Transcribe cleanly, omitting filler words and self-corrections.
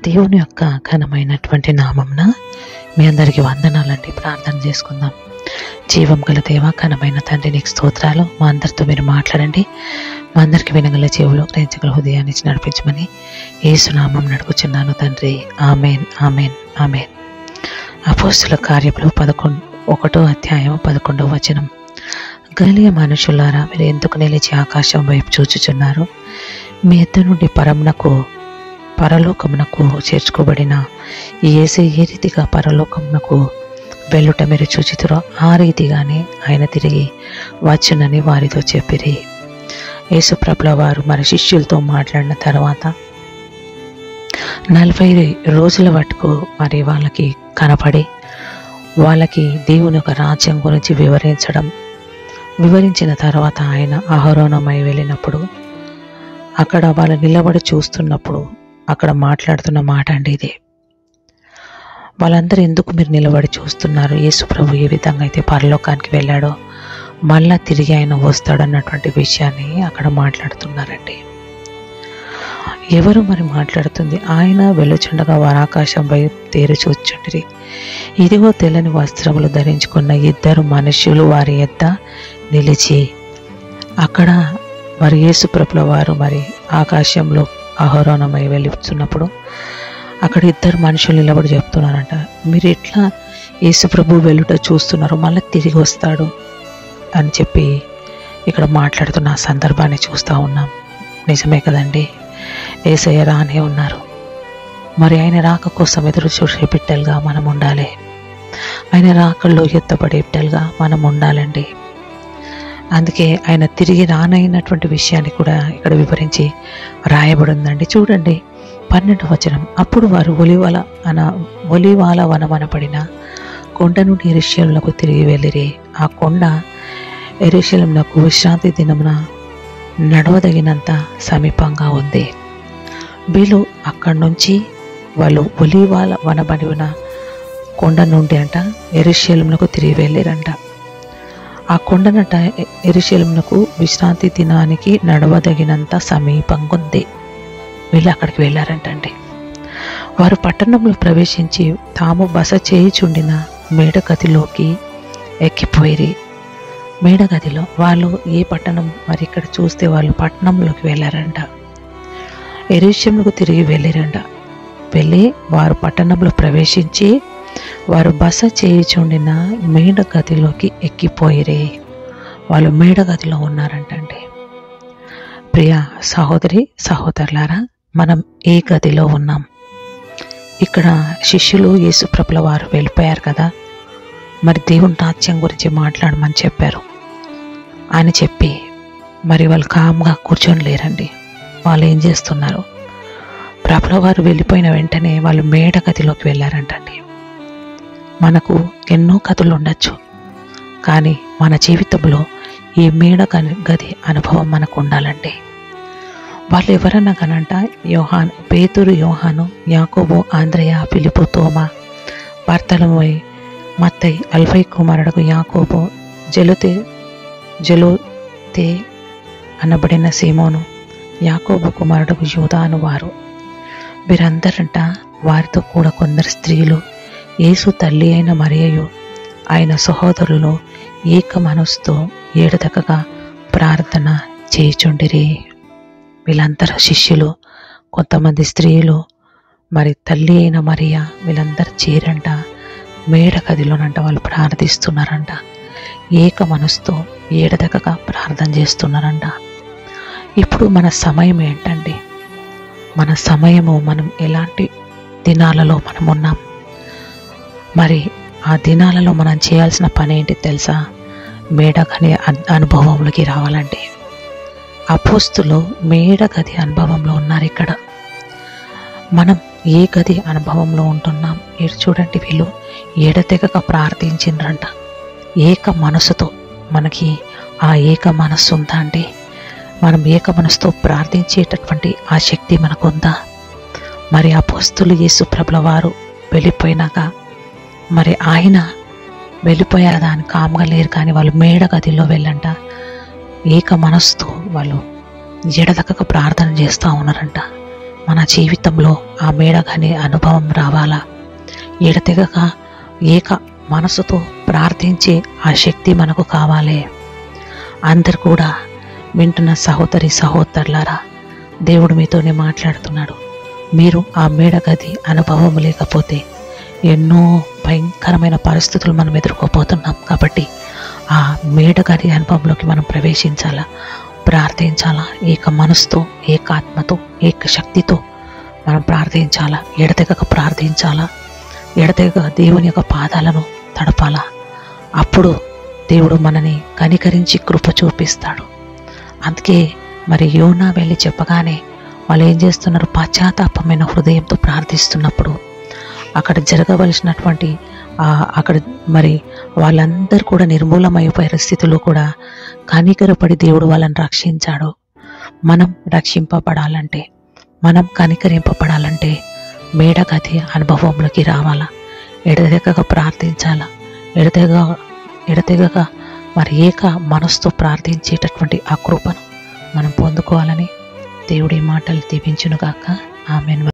దేవుని యొక్క ఘనమైనటువంటి నామమున మీ అందరికీ వందనాలండి. ప్రార్థన చేసుకుందాం. జీవం గల దేవ, ఘనమైన తండ్రి, నీకు స్తోత్రాలు. మా అందరితో మీరు మాట్లాడండి. మా అందరికి వినగల చెవులు, గ్రహించగల హృదయాన్ని ఇచ్చి నడిపించమని యేసు నామం నడుపుచున్నాను తండ్రి. Amen, amen, amen. అపోస్తుల కార్యములు 1వ అధ్యాయం 11వ వచనం. గలిలయ మనుషులారా, మీరు ఎందుకు నిలిచి ఆకాశం వైపు చూచుచున్నారు? మీ ఎద్దు నుండి పరలోకమునకు చేర్చుకోబడిన యేసు ఏ రీతిగా పరలోకమునకు వెళ్ళుట మీరు చూచితురో, ఆ రీతిగానే ఆయన తిరిగి వచ్చునని వారితో చెప్పిరి. యేసు ప్రభుల వారు మరి శిష్యులతో మాట్లాడిన తర్వాత 40 రోజుల వరకు మరి వాళ్ళకి కనపడి వాళ్ళకి దేవుని యొక్క రాజ్యం గురించి వివరించిన తర్వాత ఆయన ఆరోహణమై వెళ్ళినప్పుడు అక్కడ వాళ్ళు నిలబడి చూస్తున్నప్పుడు అక్కడ మాట్లాడుతున్న మాట అండి ఇది. వాళ్ళందరూ ఎందుకు మీరు నిలబడి చూస్తున్నారు? యేసు ప్రభు ఏ విధంగా అయితే పరలోకానికి వెళ్ళాడో మళ్ళా తిరిగి ఆయన వస్తాడు అన్నటువంటి విషయాన్ని అక్కడ మాట్లాడుతున్నారండి. ఎవరు మరి మాట్లాడుతుంది? ఆయన వెళ్ళుచుండగా వారు ఆకాశం వైపు తేరు చూచుండిరి. ఇదిగో తెల్లని వస్త్రములు ధరించుకున్న 2 మనుష్యులు వారి యొద్ద నిలిచి, అక్కడ మరి యేసు ప్రభుల వారు మరి ఆకాశంలో ఆరోహణమై వెళ్తున్నప్పుడు అక్కడ 2 మనుషులు నిలబడి చెప్తున్నారంట, మీరు ఎట్లా యేసు ప్రభు వెళ్ళుట చూస్తున్నారు, మళ్ళీ తిరిగి వస్తాడు అని చెప్పి ఇక్కడ మాట్లాడుతున్న సందర్భాన్ని చూస్తూ ఉన్నాం. నిజమే కదండి, యేసయ్య రానే ఉన్నారు. మరి ఆయన రాక కోసం ఎదురు చూసే బిడ్డలుగా మనం ఉండాలి. ఆయన రాకల్లో ఎత్తపడే బిడ్డలుగా మనం ఉండాలండి. అందుకే ఆయన తిరిగి రానైనటువంటి విషయాన్ని కూడా ఇక్కడ వివరించి రాయబడి ఉందండి. చూడండి 12వ వచనం. అప్పుడు వారు ఒలీవల వనమనబడిన కొండ నుండి యెరూషలేమునకు తిరిగి వెళ్ళిరి. ఆ కొండ యెరూషలేమునకు విశ్రాంతి దినమున నడవదగినంత సమీపంగా ఉంది. వీళ్ళు అక్కడి నుంచి వాళ్ళు ఒలీవల వనబడిన కొండ నుండి యెరూషలేమునకు తిరిగి వెళ్ళిరంట. ఆ కొండనట యెరూషలేమునకు విశ్రాంతి దినానికి నడవదగినంత సమీపంగా ఉంది. వీళ్ళు అక్కడికి వెళ్ళారంటండి. వారు పట్టణంలో ప్రవేశించి తాము బస చేయుచుండిన మేడగదిలోకి ఎక్కిపోయిరి. మేడగదిలో వాళ్ళు ఏ పట్టణం మరి ఇక్కడ చూస్తే వాళ్ళు పట్టణంలోకి వెళ్ళారంట. యెరూషలేమునకు తిరిగి వెళ్ళిరంట. వెళ్ళి వారు పట్టణంలో ప్రవేశించి వారు బస చేయుచుండిన మేడగదిలోకి ఎక్కిపోయిరే. వాళ్ళు మేడగదిలో ఉన్నారంటండి. ప్రియ సహోదరి సహోదరులారా, మనం ఏ గదిలో ఉన్నాం? ఇక్కడ శిష్యులు యేసు ప్రభుల వారు వెళ్ళిపోయారు కదా, మరి దేవుని రాజ్యం గురించి మాట్లాడమని చెప్పారు అని చెప్పి మరి వాళ్ళు కామ్గా కూర్చొని లేరండి. వాళ్ళు ఏం చేస్తున్నారు? ప్రభుల వారు వెళ్ళిపోయిన వెంటనే వాళ్ళు మేడగదిలోకి వెళ్ళారంటండి. మనకు ఎన్నో గదులు ఉండొచ్చు, కానీ మన జీవితంలో ఈ మేడగది అనుభవం మనకు ఉండాలండి. వాళ్ళు ఎవరన్నా కనంట, పేతురు, యోహాను, యాకోబు, ఆంద్రయ, ఫిలిప్పు, తోమా, బర్తలమై, మత్తయి, అల్ఫై కుమారుడు యాకోబు, జెలోతే అనబడిన సీమోను, యాకోబు కుమారుడు యూదా అను వారు. వీరందరంట వారితో కూడా కొందరు స్త్రీలు, యేసు తల్లి అయిన మరియయు ఆయన సహోదరులు ఏక మనసుతో ఏడదకగా ప్రార్థన చేయుచుండిరి. వీళ్ళందరూ శిష్యులు, కొంతమంది స్త్రీలు, మరి తల్లి అయిన మరియ, వీళ్ళందరూ చేరంట మేడగదిలోనంట వాళ్ళు ప్రార్థిస్తున్నారంట. ఏక మనసుతో ఏడదకగా ప్రార్థన చేస్తున్నారంట. ఇప్పుడు మన సమయం ఏంటండి? మన సమయము మనం ఎలాంటి దినాలలో మనం ఉన్నాం? మరి ఆ దినాలలో మనం చేయాల్సిన పని ఏంటి తెలుసా? మేడగది అనుభవంలోకి రావాలండి. అపోస్తులు మేడగది అనుభవంలో ఉన్నారు. ఇక్కడ మనం ఏ గది అనుభవంలో ఉంటున్నాం? మీరు చూడండి, వీళ్ళు ఎడతెగక ప్రార్థించిండ్రంట ఏక మనసుతో. మనకి ఆ ఏక మనస్సు ఉందా అండి? మనం ఏక మనసుతో ప్రార్థించేటటువంటి ఆ శక్తి మనకుందా? మరి అపోస్తులు యేసు ప్రభుల వారు వెళ్ళిపోయినాక మరి ఆయన వెళ్ళిపోయారు, దాని కామ్గా లేరు, కానీ వాళ్ళు మేడగదిలో వెళ్ళంట ఏక మనసుతో వాళ్ళు ఎడదకక ప్రార్థన చేస్తూ ఉన్నారంట. మన జీవితంలో ఆ మేడగది అనుభవం రావాలా? ఎడతెగక ఏక మనసుతో ప్రార్థించే ఆ శక్తి మనకు కావాలి. అందరు కూడా వింటున్న సహోదరి సహోదరులారా, దేవుడు మీతోనే మాట్లాడుతున్నాడు. మీరు ఆ మేడగది అనుభవం లేకపోతే ఎన్నో భయంకరమైన పరిస్థితులు మనం ఎదుర్కోపోతున్నాం. కాబట్టి ఆ మేడగది అనుభవంలోకి మనం ప్రవేశించాలా, ప్రార్థించాలా, ఏక మనసుతో, ఏకాత్మతో, ఏక శక్తితో మనం ప్రార్థించాలా, ఎడతెగక ప్రార్థించాలా, ఎడతెగక దేవుని యొక్క పాదాలను తడపాలా. అప్పుడు దేవుడు మనని కనికరించి కృప చూపిస్తాడు. అందుకే మరి యోనా వెళ్ళి చెప్పగానే వాళ్ళు ఏం చేస్తున్నారు? పశ్చాత్తాపమైన హృదయంతో ప్రార్థిస్తున్నప్పుడు అక్కడ జరగవలసినటువంటి అక్కడ మరి వాళ్ళందరూ కూడా నిర్మూలమైపోయే స్థితిలో కూడా కనికరపడి దేవుడు వాళ్ళని రక్షించాడు. మనం రక్షింపబడాలంటే, మనం కనికరింపబడాలంటే మేడగది అనుభవంలోకి రావాలా, ఎడతెగక ప్రార్థించాలా, ఎడతెగక మరి ఏక మనసుతో ప్రార్థించేటటువంటి ఆ కృపను మనం పొందుకోవాలని దేవుడి మాటలు దీవించునుగాక. ఆమేన్.